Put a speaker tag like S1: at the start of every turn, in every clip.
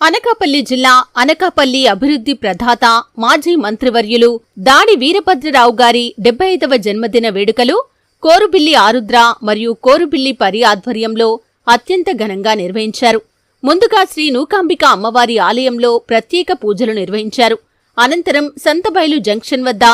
S1: అనకాపల్లి జిల్లా అనకాపల్లి అభివృద్ధి ప్రదాత మాజీ మంత్రివర్యులు దాడి వీరభద్రరావు గారి 75వ జన్మదిన వేడుకలు కోరుబిల్లి ఆరుద్ర మరియు కోరుబిల్లి పరి ఆధ్వర్యంలో అత్యంత ఘనంగా నిర్వహించారు. ముందుగా శ్రీ నూకాంబిక అమ్మవారి ఆలయంలో ప్రత్యేక పూజలు నిర్వహించారు. అనంతరం సంతబైలు జంక్షన్ వద్ద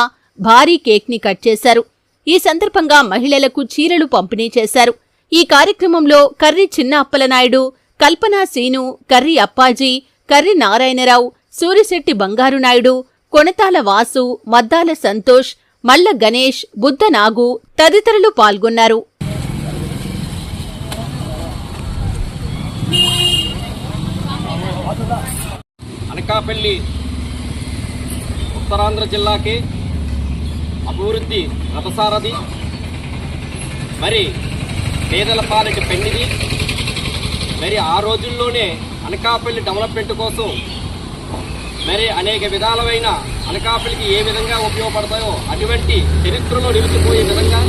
S1: భారీ కేక్ని కట్ చేశారు. ఈ సందర్భంగా మహిళలకు చీరలు పంపిణీ చేశారు. ఈ కార్యక్రమంలో కర్రి చిన్న అప్పలనాయుడు, కల్పనా శ్రీను, కర్రి అప్పాజీ, కర్రి నారాయణరావు, సూరిశెట్టి బంగారునాయుడు, కొనతాల వాసు, మద్దాల సంతోష్, మల్ల గణేష్, బుద్ధ నాగు తదితరులు పాల్గొన్నారు.
S2: అనకాపల్లి ఉత్తరాంధ్ర జిల్లాకి అభివృద్ధి రథసారథి, మరి పేదల పాలిట పెన్నిది. మరి ఆ రోజుల్లోనే అనకాపల్లి డెవలప్మెంట్ కోసం మరి అనేక విధాలమైన అనకాపల్లికి ఏ విధంగా ఉపయోగపడతాయో అటువంటి చరిత్రలో నిలిచిపోయే విధంగా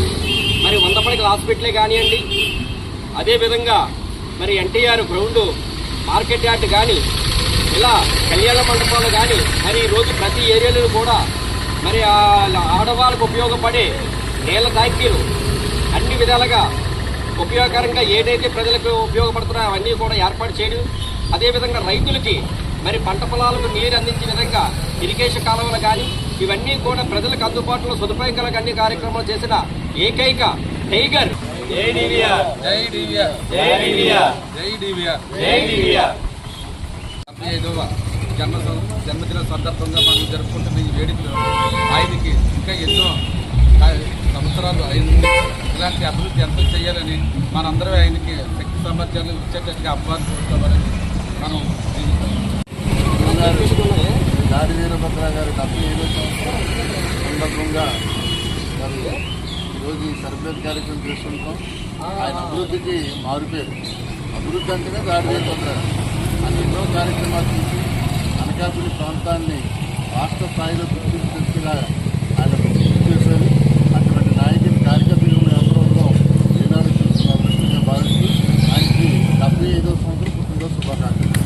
S2: మరి 100 పడకల హాస్పిటలే కానివ్వండి, అదేవిధంగా మరి ఎన్టీఆర్ గ్రౌండ్, మార్కెట్ యార్డ్ కానీ, ఇలా కళ్యాణ మండపాలు కానీ, మరి ఈరోజు ప్రతి ఏరియాలో కూడా మరి ఆడవాళ్ళకు ఉపయోగపడే నీళ్ళ ట్యాంకీలు అన్ని విధాలుగా ఉపయోగకరంగా ఏదైతే ప్రజలకు ఉపయోగపడుతున్నాయో అవన్నీ కూడా ఏర్పాటు చేయడం, అదేవిధంగా రైతులకి మరి పంట పొలాలకు నీరు అందించే విధంగా ఇరిగేషన్ కాలువలు కానీ ఇవన్నీ కూడా ప్రజలకు అందుబాటులో సదుపాయం కల అన్ని కార్యక్రమాలు చేసిన ఏకైక టైగర్. జై డివిఆర్, జై డివిఆర్, జై డివిఆర్, జై డివిఆర్, జై డివిఆర్. 75వ జన్మదిన సందర్భంగా మనం జరుపుకుంటున్న ఈ వేడుకలు ఆయనకి ఇంకా ఎన్నో సంవత్సరాలు ఇలాంటి అభివృద్ధి ఎంతో చేయాలని మనందరూ ఆయనకి శక్తి సామర్థ్యాలు ఇచ్చేటట్టుగా అభ్యర్థిస్తామని మనం
S3: దాడి వీరభద్ర గారి 75వ సంవత్సరం సందర్భంగా ఈరోజు ఈ సెలబ్రేట్ కార్యక్రమం చేసుకుంటాం. ఆయన అభివృద్ధికి మారుపేరు. అభివృద్ధి అంటేనే దాడి వీరభద్ర. ఆయన ఎన్నో కార్యక్రమాలు చేసి అనకాపల్లి ప్రాంతాన్ని రాష్ట్ర స్థాయిలో గుర్తింపు తెచ్చేలా ఆయన కృషి చేశారు. అటువంటి నాయకుని కార్యకర్తలు ఎవరో ఈనాడు చూస్తున్న భావిస్తూ ఆయనకి 75వ సంవత్సరం పుట్టినరోజు శుభాకాంక్షలు.